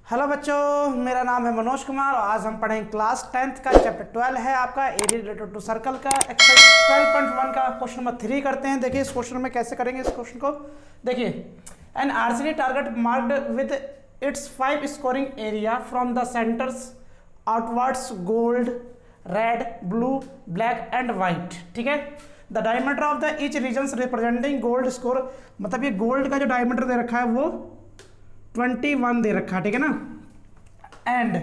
Hello बच्चों, मेरा नाम है मनोज कुमार और आज हम पढ़ेंगे क्लास 10th का चैप्टर 12 है आपका एरिया रिलेटेड टू सर्कल का एक्सरसाइज 12.1 का क्वेश्चन नंबर 3 करते हैं। देखिए इस क्वेश्चन में कैसे करेंगे इस क्वेश्चन को। देखिए an archery target marked with its 5 scoring area from the centres outwards gold, red, blue, black and white. ठीक है, the diameter of the each region representing gold score, मतलब ये गोल्ड का जो डायमीटर दे रखा है वो 21 दे रखा है, ठीक है ना। End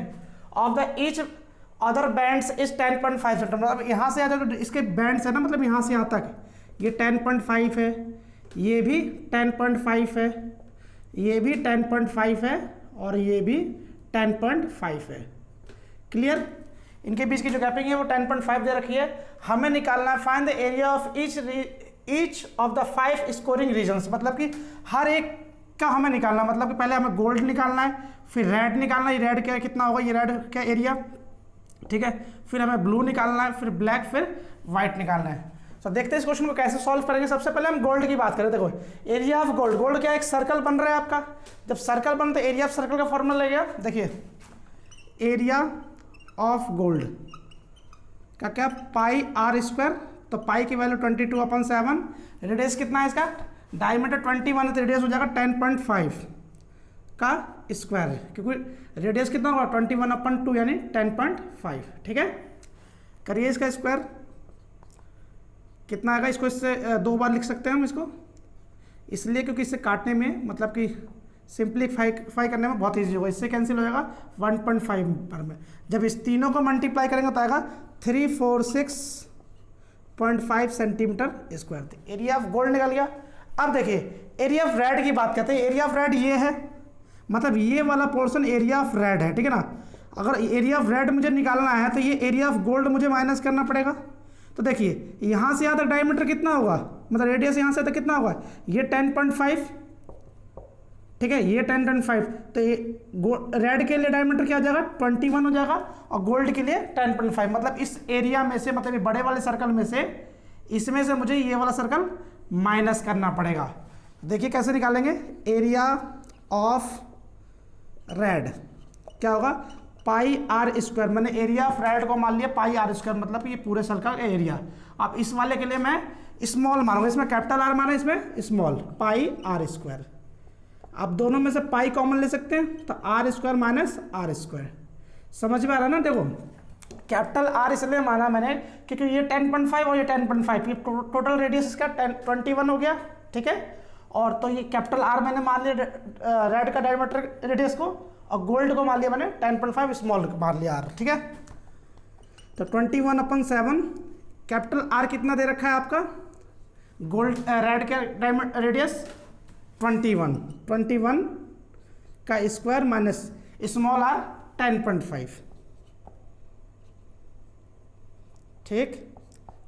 of the each other bands is 10.5 centimetre, मतलब यहाँ से जो इसके बैंड्स है ना, मतलब यहाँ से यहाँ तक ये 10.5 है, ये भी 10.5 है, ये भी 10.5 है और ये भी 10.5 है। क्लियर? इनके बीच की जो गैपिंग है वो 10.5 दे रखी है। हमें निकालना है find the area of each of the 5 scoring regions, मतलब कि हर एक का हमें निकालना, मतलब कि पहले हमें गोल्ड निकालना है, फिर रेड निकालना है, ये रेड क्या कितना होगा, ये रेड का एरिया, ठीक है, फिर हमें ब्लू निकालना है, फिर ब्लैक, फिर वाइट निकालना है। तो देखते हैं इस क्वेश्चन को कैसे सॉल्व करेंगे। सबसे पहले हम गोल्ड की बात करें। देखो एरिया ऑफ गोल्ड, गोल्ड क्या एक सर्कल बन रहा है आपका, जब सर्कल बन तो एरिया ऑफ सर्कल का फॉर्मूला लगेगा। देखिए एरिया ऑफ गोल्ड का क्या, पाई आर स्क्वायर, तो पाई की वैल्यू 22/7, रेडियस कितना है इसका, डायमीटर 21 है तो रेडियस हो जाएगा 10.5 का स्क्वायर है, क्योंकि रेडियस कितना होगा 21/2 यानी 10.5। ठीक है, करिए इसका स्क्वायर कितना आएगा, इसको इससे 2 बार लिख सकते हैं हम इसको, इसलिए क्योंकि इससे काटने में मतलब कि सिंप्लीफाई करने में बहुत ईजी होगा। इससे कैंसिल हो जाएगा 1.5 पर में, जब इस तीनों को मल्टीप्लाई करेंगे तो आएगा 346.5 centimetre square. Area of gold निकल गया। अब देखिए एरिया ऑफ रेड की बात करते हैं। एरिया ऑफ रेड ये है, मतलब ये वाला पोर्शन एरिया ऑफ रेड है, ठीक है ना। अगर एरिया ऑफ रेड मुझे निकालना है तो ये एरिया ऑफ गोल्ड मुझे माइनस करना पड़ेगा। तो देखिए यहाँ से यहाँ तक डायमीटर कितना होगा, मतलब रेडियस यहाँ से तक कितना होगा, ये 10.5, ठीक है, ये 10.5, तो ये रेड के लिए डायमीटर क्या हो जाएगा 21 हो जाएगा और गोल्ड के लिए 10.5। मतलब इस एरिया में से, मतलब ये बड़े वाले सर्कल में से, इसमें से मुझे ये वाला सर्कल माइनस करना पड़ेगा। देखिए कैसे निकालेंगे, एरिया ऑफ रेड क्या होगा, पाई आर स्क्वायर, मैंने एरिया ऑफ रेड को मान लिया पाई आर स्क्वायर, मतलब ये पूरे सर्कल का एरिया। अब इस वाले के लिए मैं स्मॉल मारूंगा, इसमें कैपिटल आर माना, इसमें स्मॉल, पाई आर स्क्वायर। आप दोनों में से पाई कॉमन ले सकते हैं तो R square minus R square. समझ में आ रहा है ना। देखो कैपिटल आर इसलिए माना मैंने क्योंकि ये 10.5 और ये 10.5, ये टोटल रेडियस इसका 21 हो गया, ठीक है। और तो ये कैपिटल आर मैंने मान लिया रेड का डायमीटर रेडियस को, और गोल्ड को मान लिया मैंने 10.5 स्मॉल मान लिया आर, ठीक है। तो 21/7 कैपिटल आर कितना दे रखा है आपका, गोल्ड रेड का डायमीटर रेडियस 21 का स्क्वायर माइनस स्मॉल आर 10.5, ठीक,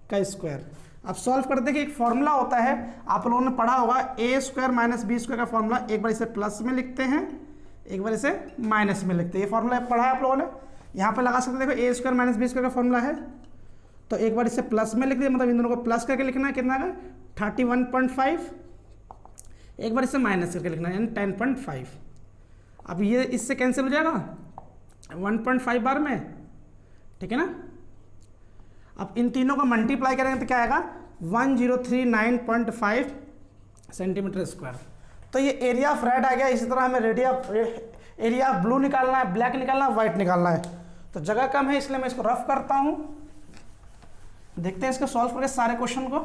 का स्क्वायर। अब सॉल्व करते हैं कि एक फॉर्मूला होता है, आप लोगों ने पढ़ा होगा, ए स्क्वायर माइनस बी स्क्वायर का फॉर्मूला। एक बार इसे प्लस में लिखते हैं, एक बार इसे माइनस में लिखते हैं। ये फॉर्मूला पढ़ा है आप लोगों ने, यहाँ पे लगा सकते हैं। देखो ए स्क्वायर माइनस बी स्क्वायर का फॉर्मूला है, तो एक बार इसे प्लस में लिख दिया, मतलब इन दोनों को प्लस करके लिखना है, कितना है 31.5, एक बार इसे माइनस करके लिखना है यानी 10.5। अब ये इससे कैंसिल हो जाएगा 1.5 बार में, ठीक है ना। अब इन तीनों को मल्टीप्लाई करेंगे तो क्या आएगा 1039.5 सेंटीमीटर स्क्वायर। तो ये एरिया ऑफ रेड आ गया। इसी तरह हमें एरिया ऑफ ब्लू निकालना है, ब्लैक निकालना है, व्हाइट निकालना है। तो जगह कम है इसलिए मैं इसको रफ करता हूँ। देखते हैं इसको सॉल्व करके सारे क्वेश्चन को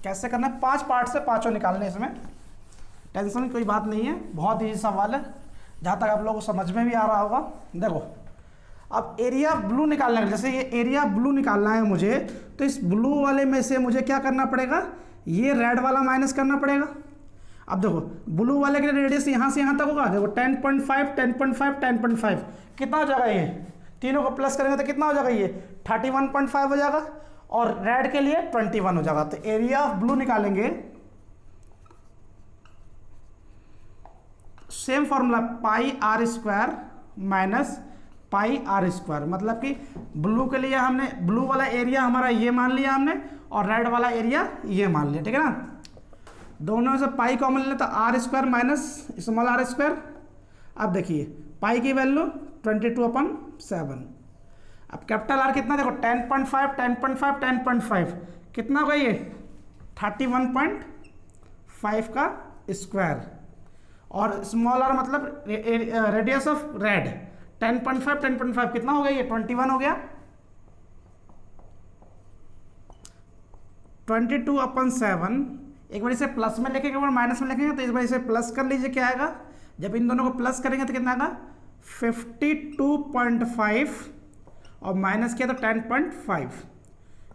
कैसे करना है। 5 पार्ट से पाँचों निकालने, इसमें टेंशन की कोई बात नहीं है, बहुत ईजी सवाल है, जहाँ तक आप लोगों को समझ में भी आ रहा होगा। देखो अब एरिया ब्लू निकालना है, जैसे ये एरिया ब्लू निकालना है मुझे, तो इस ब्लू वाले में से मुझे क्या करना पड़ेगा, ये रेड वाला माइनस करना पड़ेगा। अब देखो ब्लू वाले के रेडियस यहाँ से यहाँ तक होगा, देखो 10.5 10.5 10.5 कितना हो जाएगा, ये तीनों को प्लस करेंगे तो कितना हो जाएगा, ये 31.5 हो जाएगा, और रेड के लिए 21 हो जाएगा। तो एरिया ऑफ ब्लू निकालेंगे, same formula, pi R square minus pi R square, मतलब कि ब्लू के लिए हमने ब्लू वाला एरिया हमारा ये मान लिया हमने, और रेड वाला एरिया ये मान लिया, ठीक है ना। दोनों से पाई कॉमन ले तो R square minus small R square, अब देखिए पाई की वैल्यू 22/7। अब कैपिटल आर कितना देखो 10.5 10.5 10.5 कितना होगा ये 31.5 का स्क्वायर। और स्मॉल आर मतलब रेडियस ऑफ रेड 10.5 10.5 कितना हो गया ये 21 हो गया। 22/7 एक बार इसे प्लस में लिखेंगे और माइनस में लिखेंगे, तो इस बार इसे प्लस कर लीजिए, क्या आएगा जब इन दोनों को प्लस करेंगे तो कितना आएगा 52.5 और माइनस किया तो 10.5।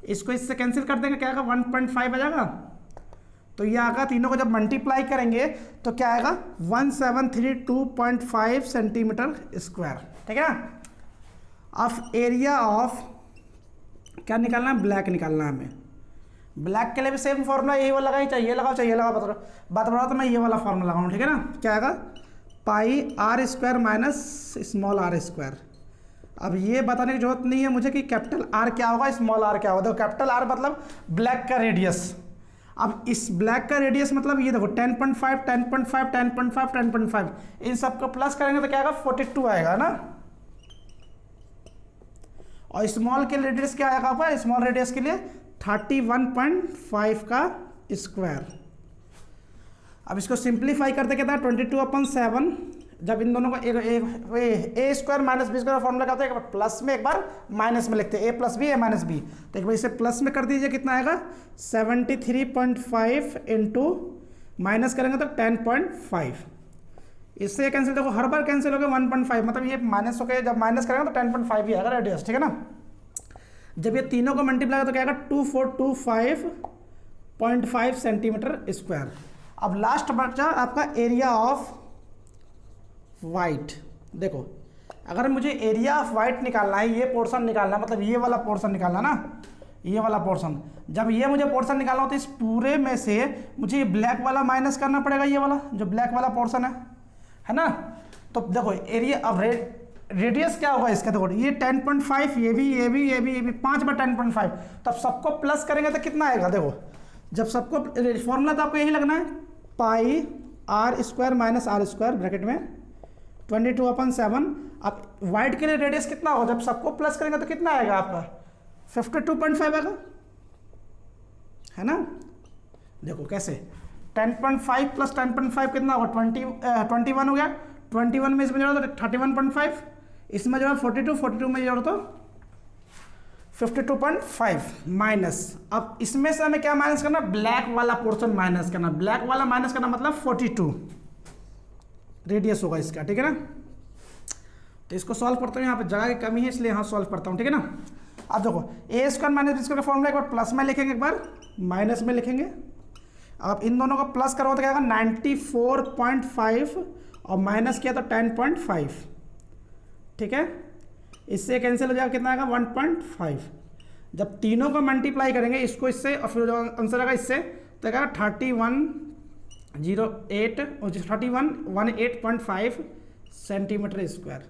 इसको इससे कैंसिल कर देंगे, क्या आएगा 1.5 आ जाएगा। तो ये आएगा, तीनों को जब मल्टीप्लाई करेंगे तो क्या आएगा 1732.5 सेंटीमीटर स्क्वायर, ठीक है ना। अब एरिया ऑफ क्या निकालना है, ब्लैक निकालना है हमें। ब्लैक के लिए भी सेम फॉर्मूला यही वाला लगाई, चाहिए लगाओ चाहिए लगाओ, बात बताओ तो मैं ये वाला फॉर्मूला लगाऊँ, ठीक है ना। क्या आएगा pi R square minus small R square. अब ये बताने की जरूरत नहीं है मुझे कि कैपिटल आर क्या होगा स्मॉल आर क्या होगा। देखो कैपिटल आर मतलब ब्लैक का रेडियस। अब इस ब्लैक का रेडियस मतलब ये देखो 10.5 10.5 10.5 10.5 इन सबको प्लस करेंगे तो क्या आएगा 42 आएगा ना। और स्मॉल के रेडियस क्या आएगा आपका, स्मॉल रेडियस के लिए 31.5 का स्क्वायर। अब इसको सिंप्लीफाई करते क्या था 22/7। जब इन दोनों को A square minus B square formula क्या होता है, एक बार प्लस में एक बार माइनस में लिखते हैं, ए प्लस बी ए माइनस बी। तो एक बार इसे प्लस में कर दीजिए, कितना आएगा 73.5 इंटू माइनस करेंगे तो 10.5। इससे कैंसिल देखो हर बार कैंसिल हो गया 1.5 मतलब ये माइनस हो गया, जब माइनस करेंगे तो 10.5 ही आएगा रेडियस, ठीक है ना। जब ये तीनों को मल्टीप्लाई तो क्या आएगा 2425.5 सेंटीमीटर स्क्वायर। अब लास्ट बचा आपका एरिया ऑफ वाइट। देखो अगर मुझे एरिया ऑफ वाइट निकालना है, ये पोर्शन निकालना है, मतलब ये वाला पोर्शन निकालना ना, ये वाला पोर्शन। जब ये मुझे पोर्शन निकालना हो तो इस पूरे में से मुझे ये ब्लैक वाला माइनस करना पड़ेगा, ये वाला जो ब्लैक वाला पोर्शन है ना। तो देखो एरिया अब रेडियस क्या होगा इसका, देखो ये 10.5 ये भी 5/10.5। तब सबको प्लस करेंगे तो कितना आएगा, देखो जब सबको फॉर्मूला तो आपको यही लगना है pi R square minus R square bracket में 22/7। अब वाइट के लिए रेडियस कितना होगा, जब सबको प्लस करेंगे तो कितना आएगा आपका 52.5 आएगा, है ना। देखो कैसे 10.5 प्लस 10.5 कितना होगा 21 हो गया। 21 में इसमें जोड़ो तो 31.5, इसमें जोड़ो 42 में जोड़ो तो 52.5 माइनस। अब इसमें से हमें क्या माइनस करना, ब्लैक वाला पोर्शन माइनस करना। ब्लैक वाला माइनस करना मतलब 42 रेडियस होगा इसका, ठीक है ना। तो इसको सॉल्व करता हूँ, यहाँ पे जगह की कमी है इसलिए यहाँ सॉल्व करता हूँ, ठीक है ना। अब देखो ए स्क्वायर माइनस बी स्क्वायर का फॉर्मूला एक बार प्लस में लिखेंगे, एक बार माइनस में लिखेंगे। अब इन दोनों को प्लस करो तो क्या होगा 94.5 और माइनस किया तो 10.5, ठीक है। इससे कैंसिल हो जाएगा, कितना आएगा 1.5। जब तीनों को मल्टीप्लाई करेंगे इसको इससे और फिर जो आंसर आएगा इससे तो आएगा 3118.5 सेंटीमीटर स्क्वायर।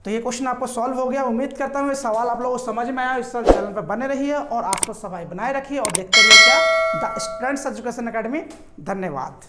तो ये क्वेश्चन आपको सॉल्व हो गया। उम्मीद करता हूँ ये सवाल आप लोगों को समझ में आया। इस चैनल पर बने रहिए और आसपास सफाई बनाए रखिए और देखते रहिए क्या द स्टूडेंट्स एजुकेशन अकेडमी। धन्यवाद।